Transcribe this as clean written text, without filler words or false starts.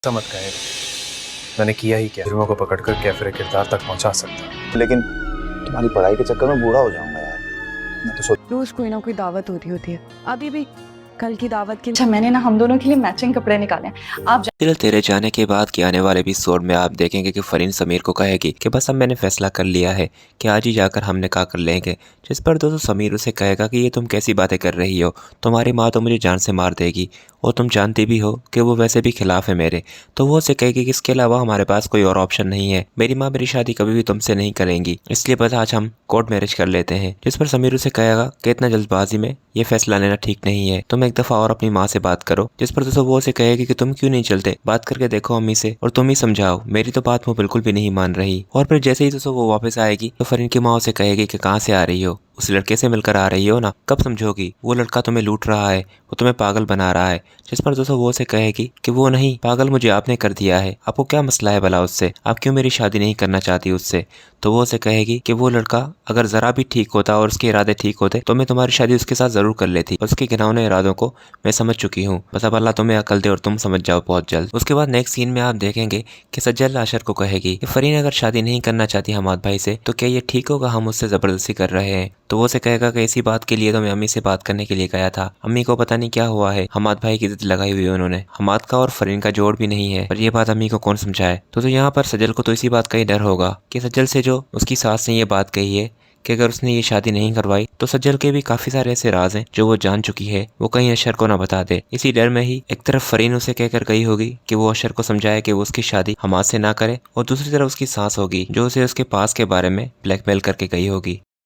ऐसा मत कहे, मैंने किया ही क्या, जुर्मों को पकड़कर कैफरे किरदार तक पहुंचा सकता। लेकिन तुम्हारी पढ़ाई के चक्कर में बूढ़ा हो जाऊंगा यार। मैं तो सोच रोज कोई ना कोई दावत होती है। अभी भी कल की दावत के अच्छा मैंने ना हम दोनों के लिए मैचिंग कपड़े निकाले हैं। आप दिल तेरे जाने के बाद के आने वाले एपिसोड में आप देखेंगे कि फरीन समीर को कहेगी कि बस अब मैंने फैसला कर लिया है कि आज ही जाकर हम निकाह कर लेंगे। जिस पर दोस्तों समीर उसे कहेगा कि ये तुम कैसी बातें कर रही हो, तुम्हारी माँ तो मुझे जान से मार देगी और तुम जानती भी हो कि वो वैसे भी खिलाफ है मेरे। तो वो उसे कहेगी कि इसके अलावा हमारे पास कोई और ऑप्शन नहीं है, मेरी माँ मेरी शादी कभी भी तुमसे नहीं करेंगी, इसलिए बस आज हम कोर्ट मैरिज कर लेते हैं। जिस पर समीर उसे कहेगा कि इतना जल्दबाजी में ये फैसला लेना ठीक नहीं है, तुम एक दफा और अपनी माँ से बात करो। जिस पर दोस्तों वो उसे कहेगी कि तुम क्यों नहीं चलते, बात करके देखो अम्मी से और तुम ही समझाओ, मेरी तो बात वो बिल्कुल भी नहीं मान रही। और फिर जैसे ही दोस्तों वो वापस आएगी तो फरीन की माँ उसे कहेगी कि कहाँ से आ रही हो, उस लड़के से मिलकर आ रही हो ना, कब समझोगी, वो लड़का तुम्हें लूट रहा है, वो तुम्हें पागल बना रहा है। जिस पर दोस्तों वो उसे कहेगी कि वो नहीं, पागल मुझे आपने कर दिया है, आपको क्या मसला है भला उससे, आप क्यों मेरी शादी नहीं करना चाहती उससे। तो वो उसे कहेगी कि वो लड़का अगर जरा भी ठीक होता और उसके इरादे ठीक होते तो मैं तुम्हारी शादी उसके साथ जरूर कर लेती, उसके घिनौने इरादों को मैं समझ चुकी हूँ, बस अब अल्लाह तुम्हें अकल दे और तुम समझ जाओ बहुत जल्द। उसके बाद नेक्स्ट सीन में आप देखेंगे कि सज्जल आशर को कहेगी कि फरीन अगर शादी नहीं करना चाहती हमाद भाई से तो क्या ये ठीक होगा, हम उससे जबरदस्ती कर रहे हैं। तो वो उसे कहेगा कि इसी बात के लिए तो मैं अम्मी से बात करने के लिए गया था, अम्मी को पता नहीं क्या हुआ है, हमाद भाई की जिद लगाई हुई है उन्होंने, हमाद का और फरीन का जोड़ भी नहीं है, पर ये बात अम्मी को कौन समझाए। तो यहाँ पर सज्जल को तो इसी बात का ही डर होगा कि सज्जल से जो उसकी सास ने ये बात कही है कि अगर उसने ये शादी नहीं करवाई तो सज्जल के भी काफी सारे ऐसे राज हैं जो वो जान चुकी है, वो कहीं अशर को ना बता दे। इसी डर में ही एक तरफ फरीन उसे कहकर गई होगी कि वो अशर को समझाए कि वो उसकी शादी हमाद से ना करे, और दूसरी तरफ उसकी सास होगी जो उसे उसके पास के बारे में ब्लैकमेल करके गई होगी।